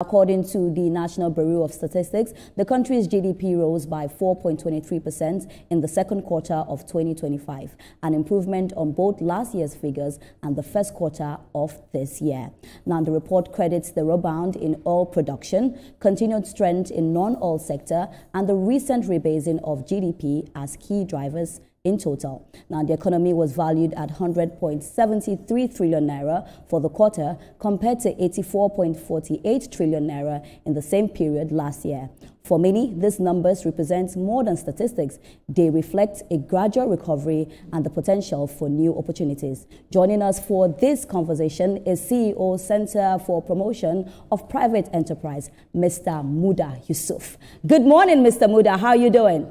According to the National Bureau of Statistics, the country's GDP rose by 4.23% in the second quarter of 2025, an improvement on both last year's figures and the first quarter of this year. Now, the report credits the rebound in oil production, continued strength in non-oil sector, and the recent rebasing of GDP as key drivers in total. Now, the economy was valued at 100.73 trillion naira for the quarter compared to 84.48 trillion naira in the same period last year. For many, these numbers represent more than statistics. They reflect a gradual recovery and the potential for new opportunities. Joining us for this conversation is CEO Center for Promotion of Private Enterprise, Mr. Muda Yusuf. Good morning, Mr. Muda. How are you doing?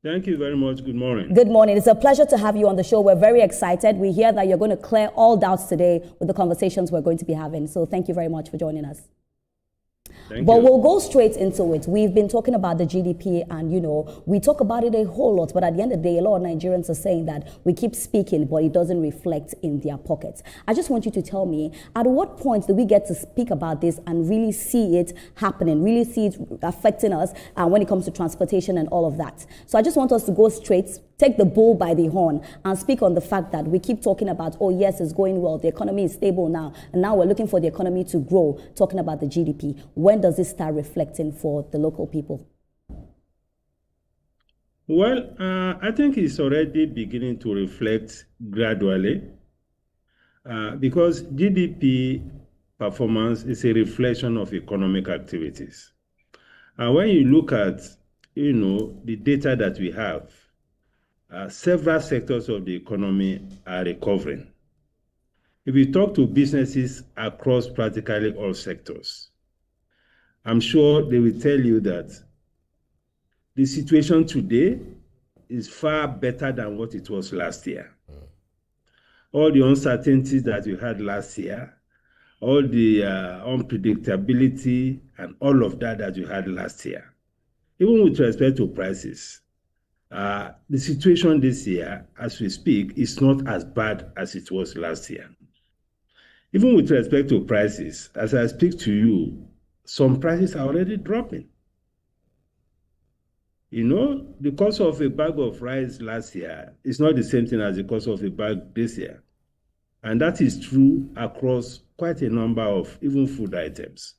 Thank you very much. Good morning. Good morning. It's a pleasure to have you on the show. We're very excited. We hear that you're going to clear all doubts today with the conversations we're going to be having. So thank you very much for joining us. But we'll go straight into it. We've been talking about the GDP and, we talk about it a whole lot. But at the end of the day, a lot of Nigerians are saying that we keep speaking, but it doesn't reflect in their pockets. I just want you to tell me, at what point do we get to speak about this and really see it happening, really see it affecting us when it comes to transportation and all of that? So I just want us to go straight, take the bull by the horn and speak on the fact that we keep talking about, oh, yes, it's going well. The economy is stable now. And now we're looking for the economy to grow, talking about the GDP. When does this start reflecting for the local people? Well, I think it's already beginning to reflect gradually because GDP performance is a reflection of economic activities. And when you look at, the data that we have, several sectors of the economy are recovering. If you talk to businesses across practically all sectors, I'm sure they will tell you that the situation today is far better than what it was last year. All the uncertainties that we had last year, all the unpredictability and all of that we had last year, even with respect to prices, the situation this year, as we speak, is not as bad as it was last year. Even with respect to prices, as I speak to you, some prices are already dropping. The cost of a bag of rice last year is not the same thing as the cost of a bag this year. And that is true across quite a number of even food items.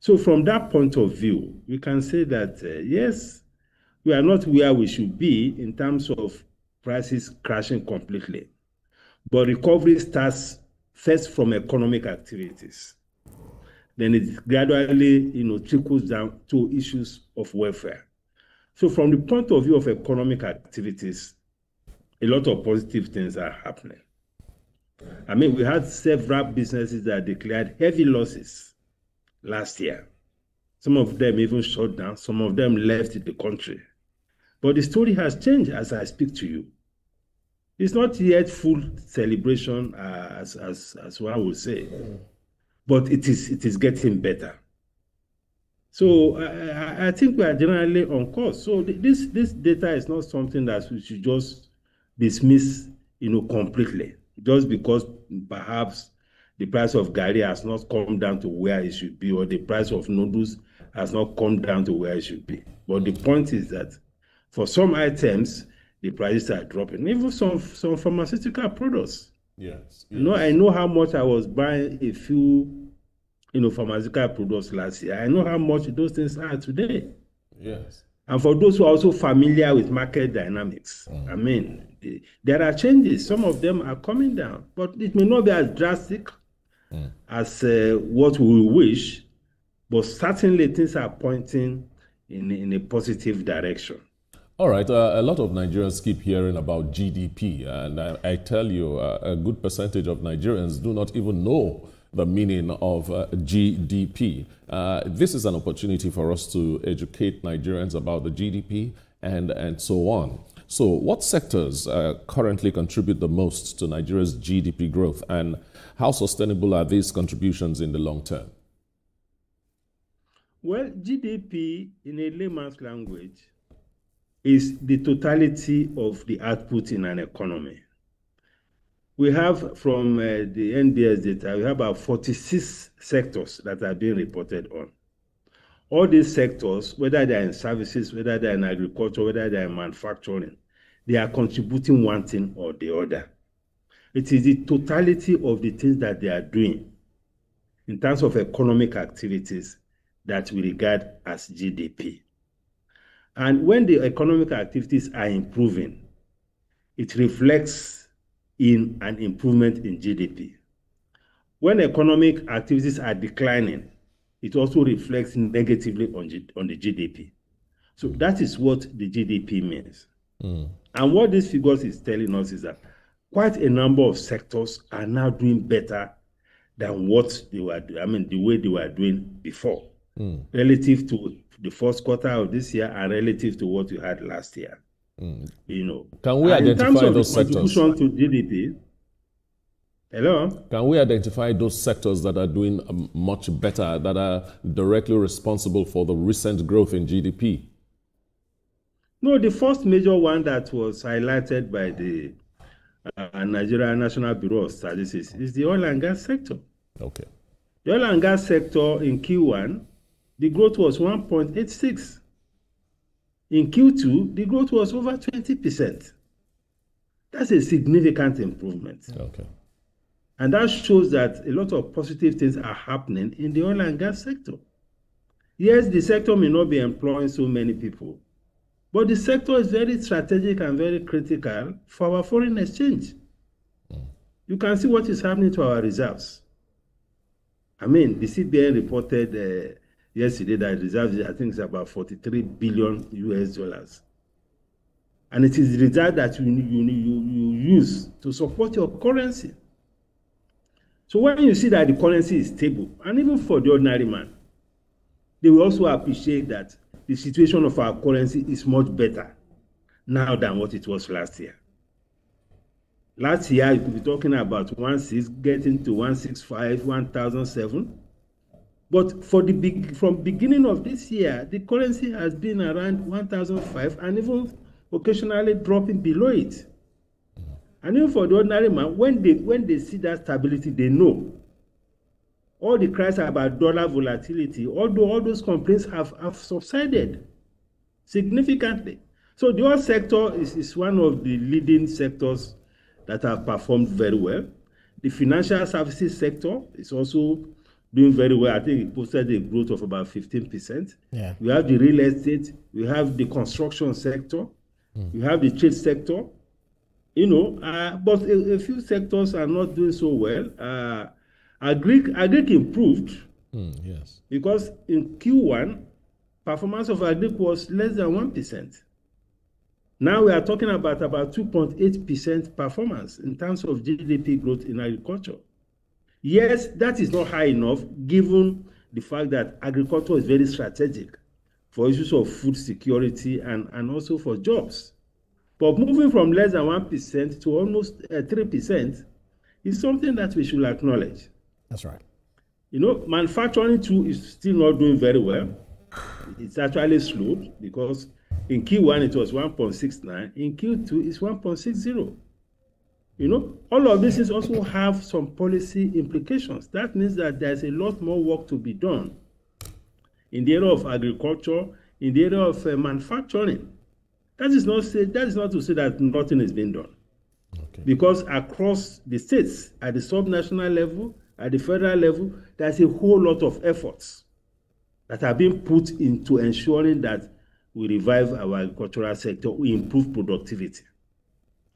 So from that point of view, we can say that, yes, we are not where we should be in terms of prices crashing completely. But recovery starts first from economic activities. Then it gradually, trickles down to issues of welfare. So from the point of view of economic activities, a lot of positive things are happening. I mean, we had several businesses that declared heavy losses last year. Some of them even shut down. Some of them left the country. But the story has changed as I speak to you. It's not yet full celebration, as one would say, but it is getting better. So I think we are generally on course. So this data is not something that we should just dismiss, completely, just because perhaps the price of garri has not come down to where it should be, or the price of noodles has not come down to where it should be. But the point is that for some items, the prices are dropping. Even some pharmaceutical products. Yes. I know how much I was buying a few, pharmaceutical products last year. I know how much those things are today. Yes. And for those who are also familiar with market dynamics, I mean, there are changes. Some of them are coming down, but it may not be as drastic as what we wish, but certainly things are pointing in a positive direction. All right. A lot of Nigerians keep hearing about GDP, and I tell you, a good percentage of Nigerians do not even know the meaning of GDP. This is an opportunity for us to educate Nigerians about the GDP and so on. So what sectors currently contribute the most to Nigeria's GDP growth, and how sustainable are these contributions in the long term? Well, GDP, in a layman's language, is the totality of the output in an economy. we have from the NBS data, we have about 46 sectors that are being reported on. All these sectors, whether they're in services, whether they're in agriculture, whether they're in manufacturing, they are contributing one thing or the other. It is the totality of the things that they are doing in terms of economic activities that we regard as GDP. And when the economic activities are improving, it reflects in an improvement in GDP. When economic activities are declining, it also reflects negatively on the GDP. So that is what the GDP means. And what these figures is telling us is that quite a number of sectors are now doing better than what they were doing, the way they were doing before, relative to the first quarter of this year and relative to what we had last year. You know, can we identify those sectors? Contribution to GDP. Hello? Can we identify those sectors that are doing much better, that are directly responsible for the recent growth in GDP? No, the first major one that was highlighted by the Nigeria National Bureau of Statistics is the oil and gas sector. Okay. The oil and gas sector in Q1, the growth was 1.86. In Q2, the growth was over 20%. That's a significant improvement. Okay. And that shows that a lot of positive things are happening in the oil and gas sector. Yes, the sector may not be employing so many people, but the sector is very strategic and very critical for our foreign exchange. You can see what is happening to our reserves. I mean, the CBN reported yesterday that reserves, I think, is about 43 billion US dollars. And it is the reserve that you use to support your currency. So when you see that the currency is stable, and even for the ordinary man, they will also appreciate that the situation of our currency is much better now than what it was last year. Last year, you could be talking about 1.6 getting to 1.65, 1,007. But from beginning of this year, the currency has been around 1,005 and even occasionally dropping below it. And even for the ordinary man, when they see that stability, they know. All the cries about dollar volatility, although all those complaints have subsided significantly. So the oil sector is one of the leading sectors that have performed very well. The financial services sector is also doing very well. I think it posted a growth of about 15%. Yeah. We have the real estate, we have the construction sector, we have the trade sector. You know, but a few sectors are not doing so well. Agric improved. Yes. Because in Q1, performance of agric was less than 1%. Now we are talking about 2.8% performance in terms of GDP growth in agriculture. Yes, that is not high enough given the fact that agriculture is very strategic for issues of food security and also for jobs. But moving from less than 1% to almost 3% is something that we should acknowledge. That's right. You know, manufacturing too is still not doing very well. It's actually slowed because in Q1 it was 1.69, in Q2 it's 1.60. You know, all of these also have some policy implications. That means that there's a lot more work to be done in the area of agriculture, in the area of manufacturing. That is not to say that nothing is being done. Okay. Because across the states, at the subnational level, at the federal level, there's a whole lot of efforts that are being put into ensuring that we revive our agricultural sector, we improve productivity.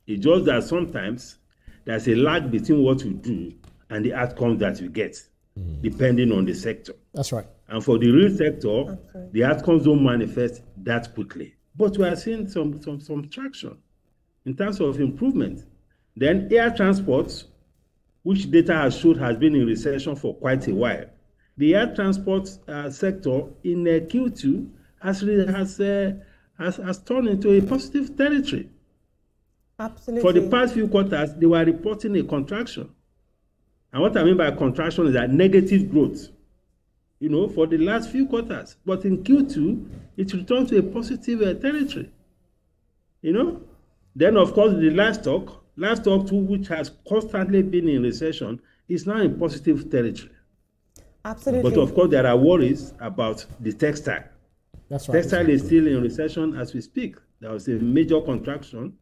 It's just that sometimes there's a lag between what we do and the outcomes that we get, depending on the sector. That's right. And for the real sector, the outcomes don't manifest that quickly. But we are seeing some traction in terms of improvement. Then air transport, which data has showed has been in recession for quite a while. The air transport sector in Q2 has turned into a positive territory. Absolutely. For the past few quarters, they were reporting a contraction. And what I mean by contraction is that negative growth, you know, for the last few quarters. But in Q2, it returned to a positive territory, you know. Then, of course, the livestock Livestock too, which has constantly been in recession, is now in positive territory. Absolutely. But of course, there are worries about the textile. That's right. Textile is still in recession as we speak. There was a major contraction,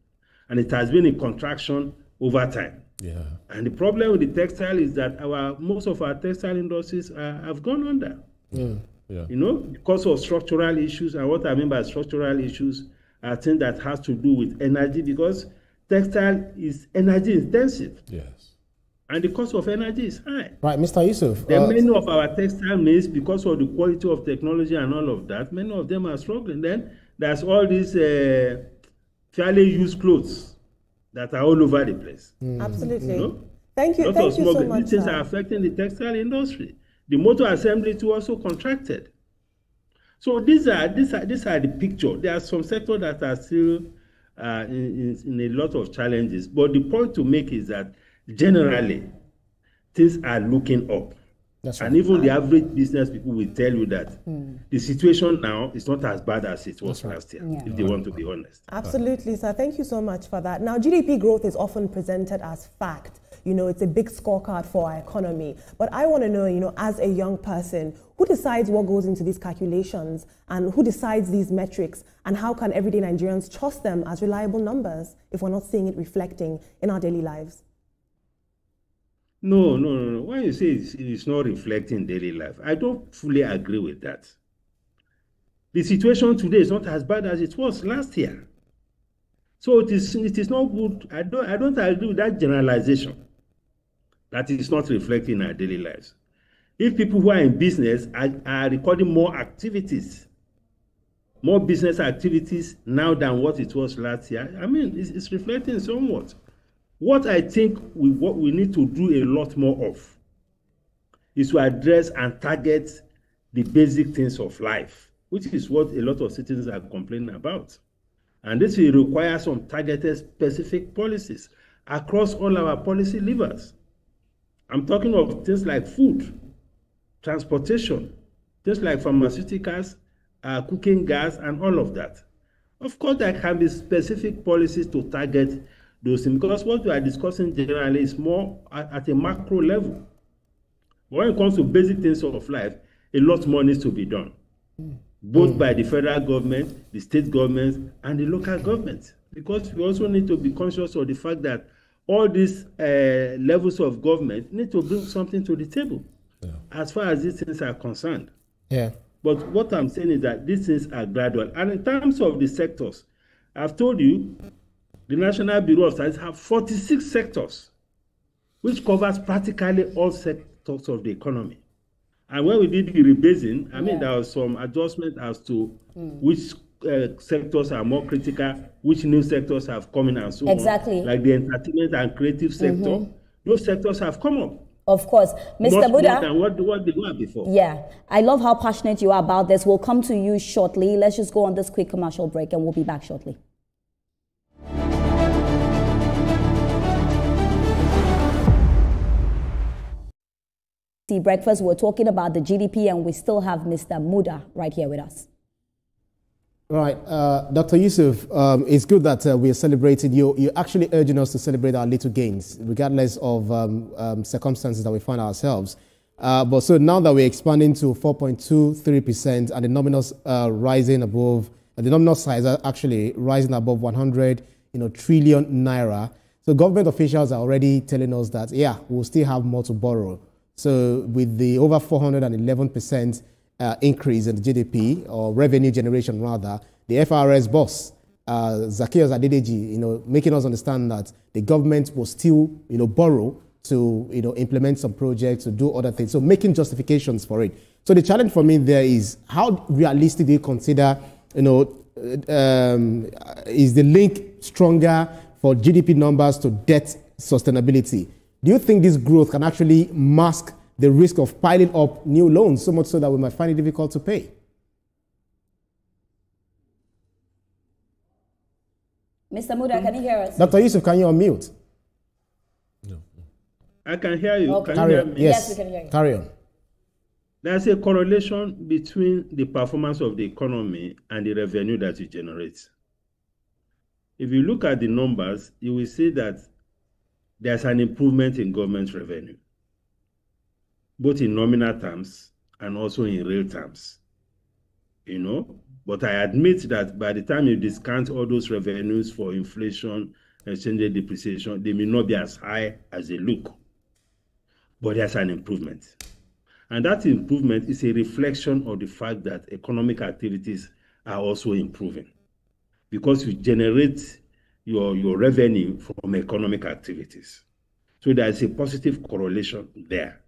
and it has been a contraction over time. Yeah. And the problem with the textile is that most of our textile industries have gone under. Yeah. You know, because of structural issues. And what I mean by structural issues are things that has to do with energy, because textile is energy intensive. Yes. And the cost of energy is high. Right, Mr. Yusuf. Then many of our textile mills, because of the quality of technology and all of that, many of them are struggling. Then there's all these fairly used clothes that are all over the place. Absolutely. You know? Thank you so much. These things are affecting the textile industry. The motor assembly too also contracted. So these are the picture. There are some sectors that are still in a lot of challenges. But the point to make is that generally things are looking up. That's right. And even the average business people will tell you that the situation now is not as bad as it was last year, if they want to be honest. Absolutely, sir. Thank you so much for that. Now, GDP growth is often presented as fact. You know, it's a big scorecard for our economy. But I want to know, you know, as a young person, who decides what goes into these calculations and who decides these metrics, and how can everyday Nigerians trust them as reliable numbers if we're not seeing it reflecting in our daily lives? No. When you say it's not reflecting daily life, I don't fully agree with that. The situation today is not as bad as it was last year. So it is not good. I don't agree with that generalization that it is not reflecting our daily lives. If people who are in business are recording more business activities now than what it was last year, I mean, it's reflecting somewhat. What I think what we need to do a lot more of is to address and target the basic things of life, which is what a lot of citizens are complaining about. And this will require some targeted specific policies across all our policy levers. I'm talking of things like food, transportation, things like pharmaceuticals, cooking gas, and all of that. Of course, there can be specific policies to target those things, because what we are discussing generally is more at a macro level. But when it comes to basic things of life, a lot more needs to be done, both by the federal government, the state governments, and the local governments, because we also need to be conscious of the fact that all these levels of government need to bring something to the table as far as these things are concerned. Yeah. But what I'm saying is that these things are gradual. And in terms of the sectors, I've told you, the National Bureau of Statistics have 46 sectors, which covers practically all sectors of the economy. And when we did the rebasing, I mean, there was some adjustment as to which sectors are more critical, which new sectors have come in and so on. Like the entertainment and creative sector, those sectors have come up. Of course. Mr. Muda. More than what they were before. Yeah. I love how passionate you are about this. We'll come to you shortly. Let's just go on this quick commercial break and we'll be back shortly. Breakfast, we're talking about the GDP, and we still have Mr. Muda right here with us. Right. Dr. Yusuf, it's good that we're celebrating. You're actually urging us to celebrate our little gains, regardless of circumstances that we find ourselves. But so now that we're expanding to 4.23% and the nominal rising above, the nominal size actually rising above 100 trillion naira. So government officials are already telling us that, yeah, we'll still have more to borrow. So with the over 411% increase in the GDP, or revenue generation rather, the FRS boss, Zacchaeus Adedeji, making us understand that the government will still, borrow to, implement some projects, to do other things. So making justifications for it. So the challenge for me there is, how realistic do you consider, is the link stronger for GDP numbers to debt sustainability? Do you think this growth can actually mask the risk of piling up new loans, so much so that we might find it difficult to pay? Mr. Muda, can you hear us? Dr. Yusuf, can you unmute? No. I can hear you. Okay. Can you hear me? Yes, we can hear you. Carry on. There's a correlation between the performance of the economy and the revenue that you generate. If you look at the numbers, you will see that there's an improvement in government revenue, both in nominal terms and also in real terms. You know, but I admit that by the time you discount all those revenues for inflation, exchange rate depreciation, they may not be as high as they look. But there's an improvement. And that improvement is a reflection of the fact that economic activities are also improving, because you generate your revenue from economic activities. So there is a positive correlation there.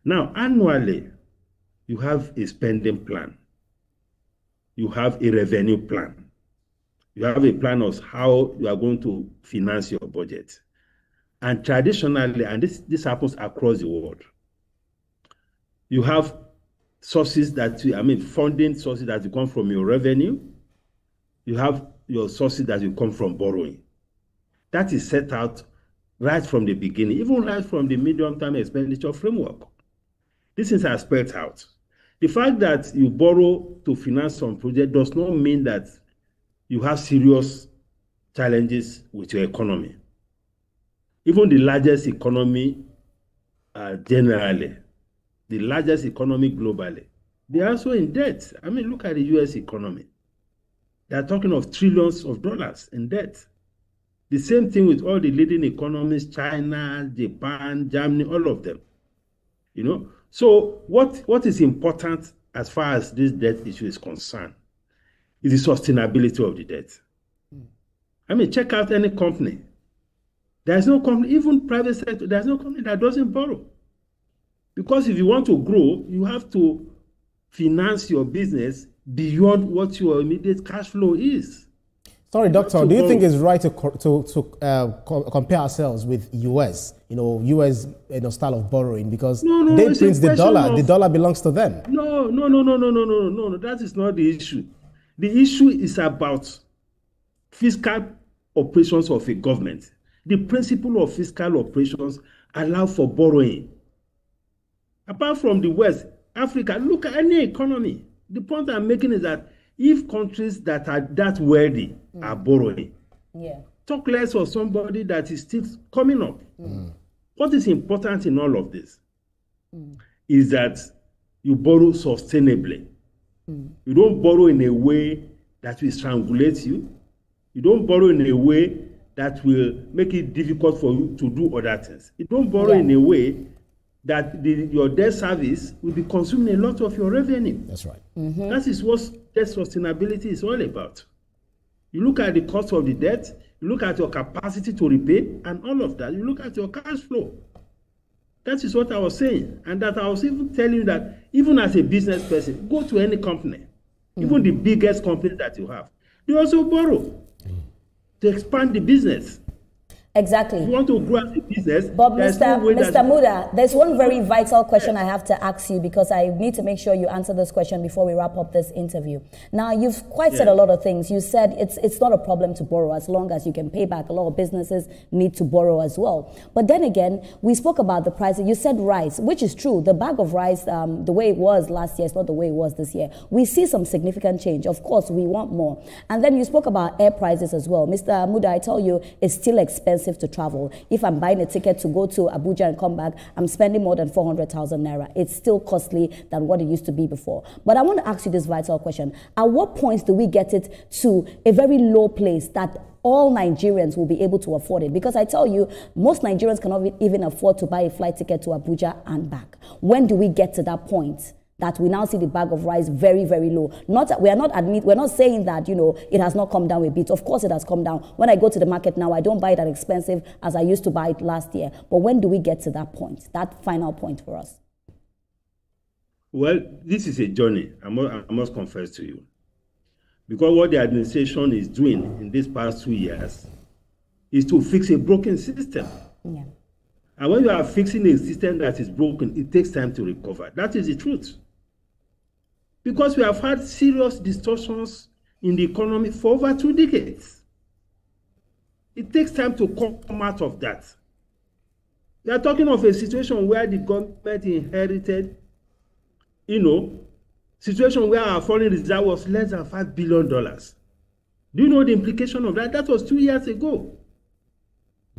Now, annually, you have a spending plan. You have a revenue plan. You have a plan of how you are going to finance your budget. And traditionally, and this happens across the world, you have sources funding sources that will come from your revenue. You have your sources that will come from borrowing. That is set out right from the beginning, even right from the medium-term expenditure framework. These things are spelled out. The fact that you borrow to finance some project does not mean that you have serious challenges with your economy. Even the largest economy generally, the largest economy globally, they are also in debt. I mean, look at the US economy. They are talking of trillions of dollars in debt. The same thing with all the leading economies, China, Japan, Germany, all of them. You know, so what is important as far as this debt issue is concerned is the sustainability of the debt. I mean, check out any company. There's no company, even private sector, there's no company that doesn't borrow. Because if you want to grow, you have to finance your business beyond what your immediate cash flow is. Sorry, Doctor, do you think it's right to compare ourselves with US? You know, US style of borrowing, because they print the dollar belongs to them. No. That is not the issue. The issue is about fiscal operations of a government. The principle of fiscal operations allow for borrowing. Apart from the West, Africa, look at any economy. The point I'm making is that if countries that are that wealthy are borrowing, talk less of somebody that is still coming up. What is important in all of this is that you borrow sustainably. You don't borrow in a way that will strangulate you. You don't borrow in a way that will make it difficult for you to do other things. You don't borrow in a way that your debt service will be consuming a lot of your revenue. That's right. That is what debt sustainability is all about. You look at the cost of the debt, you look at your capacity to repay, and all of that. You look at your cash flow. That is what I was saying. And that I was even telling you that even as a business person, go to any company, even the biggest company that you have, they also borrow to expand the business. Exactly. If you want to grow as a business, but Mr. Muda, there's one very vital question I have to ask you, because I need to make sure you answer this question before we wrap up this interview. Now, you've said a lot of things. You said it's not a problem to borrow as long as you can pay back. A lot of businesses need to borrow as well. But then again, we spoke about the price. You said rice, which is true. The bag of rice, the way it was last year is not the way it was this year. We see some significant change. Of course, we want more. And then you spoke about air prices as well. Mr. Muda, I tell you, it's still expensive to travel. If I'm buying a ticket to go to Abuja and come back, I'm spending more than 400,000 naira. It's still costly than what it used to be before. But I want to ask you this vital question. At what point do we get it to a very low place that all Nigerians will be able to afford it? Because I tell you, most Nigerians cannot even afford to buy a flight ticket to Abuja and back. When do we get to that point that we now see the bag of rice very, very low? We're not saying that, you know, it has not come down a bit. Of course it has come down. When I go to the market now, I don't buy it as expensive as I used to buy it last year. But when do we get to that point, that final point for us? Well, this is a journey, I must confess to you. Because what the administration is doing in these past 2 years is to fix a broken system. Yeah. And when you are fixing a system that is broken, it takes time to recover. That is the truth. Because we have had serious distortions in the economy for over 2 decades. It takes time to come out of that. We are talking of a situation where the government inherited, situation where our foreign reserve was less than $5 billion. Do you know the implication of that? That was 2 years ago.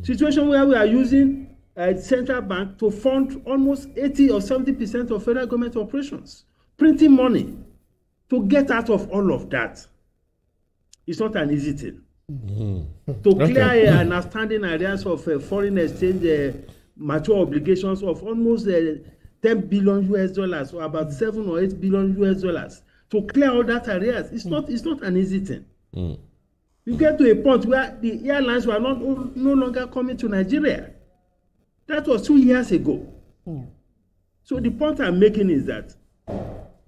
Situation where we are using a central bank to fund almost 80 or 70% of federal government operations, printing money to get out of all of that. It's not an easy thing. To clear an outstanding areas of foreign exchange mature obligations of almost 10 billion US dollars, or about 7 or 8 billion US dollars, to clear all that areas, it's not an easy thing. You get to a point where the airlines were no longer coming to Nigeria. That was 2 years ago. So the point I'm making is that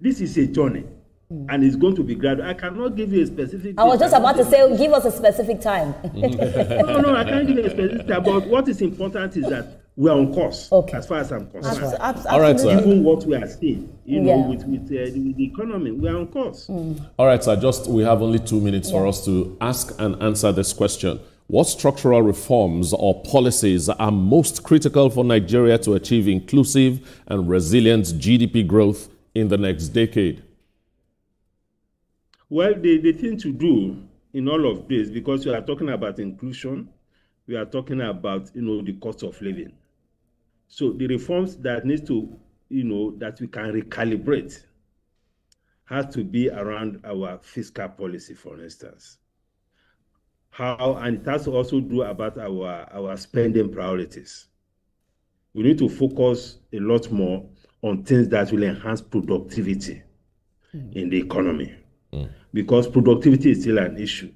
this is a journey. And it's going to be gradual. I cannot give you a specific. I was just about to say, give us a specific time. No, I can't give you a specific time. But what is important is that we are on course, as far as I'm concerned. All right, sir. Even what we are seeing, with the economy, we are on course. All right, sir. We have only 2 minutes for us to ask and answer this question. What structural reforms or policies are most critical for Nigeria to achieve inclusive and resilient GDP growth in the next decade? Well, the thing to do in all of this, because we are talking about inclusion, we are talking about, the cost of living. So the reforms that needs to, that we can recalibrate has to be around our fiscal policy, for instance. And it has to also do about our spending priorities. We need to focus a lot more on things that will enhance productivity in the economy. Because productivity is still an issue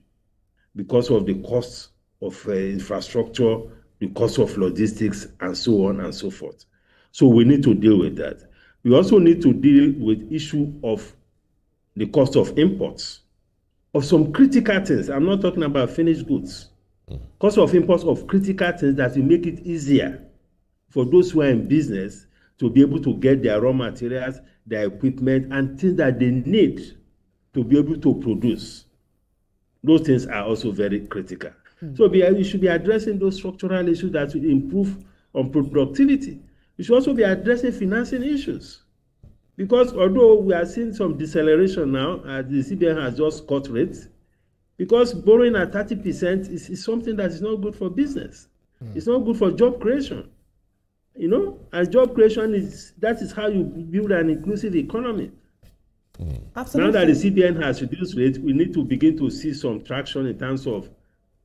because of the cost of infrastructure, the cost of logistics, and so on and so forth. So we need to deal with that. We also need to deal with issue of the cost of imports of some critical things. I'm not talking about finished goods. Cost of imports of critical things that will make it easier for those who are in business to be able to get their raw materials, their equipment, and things that they need to be able to produce. Those things are also very critical. So we should be addressing those structural issues that will improve on productivity. We should also be addressing financing issues. Because although we are seeing some deceleration now, the CBN has just cut rates, because borrowing at 30% is something that is not good for business. It's not good for job creation. And job creation that is how you build an inclusive economy. Absolutely. Now that the CBN has reduced rates, we need to begin to see some traction in terms of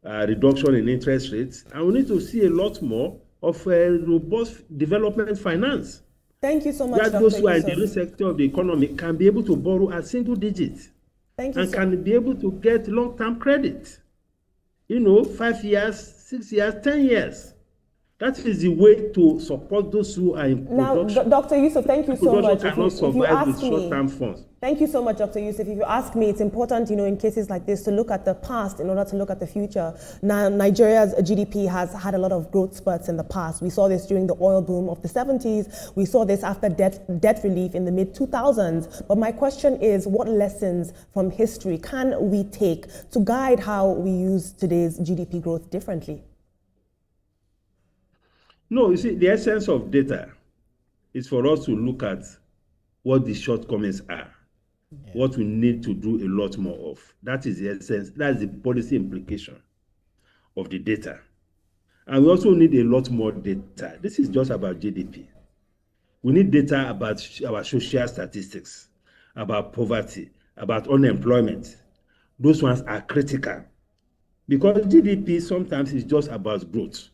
reduction in interest rates, and we need to see a lot more of robust development finance. Thank you so much, that those who are in the real sector of the economy can be able to borrow at single digits. And can be able to get long-term credit. 5 years, 6 years, 10 years. That is the way to support those who are in production. Now, Dr. Yusuf, thank you so much. Cannot survive with short-term funds. Thank you so much, Dr. Yusuf. If you ask me, it's important, in cases like this, to look at the past in order to look at the future. Now, Nigeria's GDP has had a lot of growth spurts in the past. We saw this during the oil boom of the 70s. We saw this after debt relief in the mid-2000s. But my question is, what lessons from history can we take to guide how we use today's GDP growth differently? No, you see, the essence of data is for us to look at what the shortcomings are, what we need to do a lot more of. That is the essence, that's the policy implication of the data. And we also need a lot more data. This is just about GDP. We need data about our social statistics, about poverty, about unemployment. Those ones are critical because GDP sometimes is just about growth.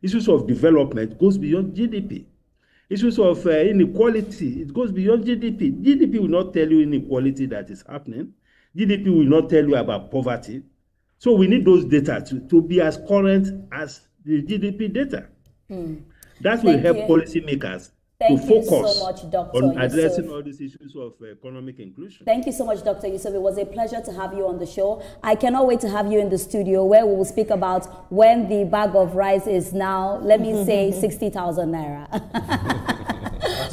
Issues of development goes beyond GDP. Issues of inequality, it goes beyond GDP. GDP will not tell you inequality that is happening. GDP will not tell you about poverty. So we need those data to be as current as the GDP data. That will help policymakers to focus on addressing all these issues of economic inclusion. Thank you so much, Dr. Yusuf. It was a pleasure to have you on the show. I cannot wait to have you in the studio where we will speak about when the bag of rice is now, let me say, 60,000 naira.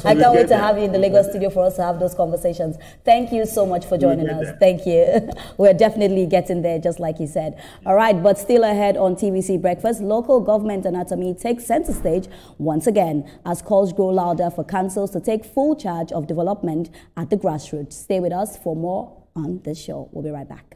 I can't wait to have you in the Lagos studio for us to have those conversations. Thank you so much for joining us. Thank you. We're definitely getting there, just like you said. All right, but still ahead on TVC Breakfast, local government anatomy takes center stage once again as calls grow louder for councils to take full charge of development at the grassroots. Stay with us for more on this show. We'll be right back.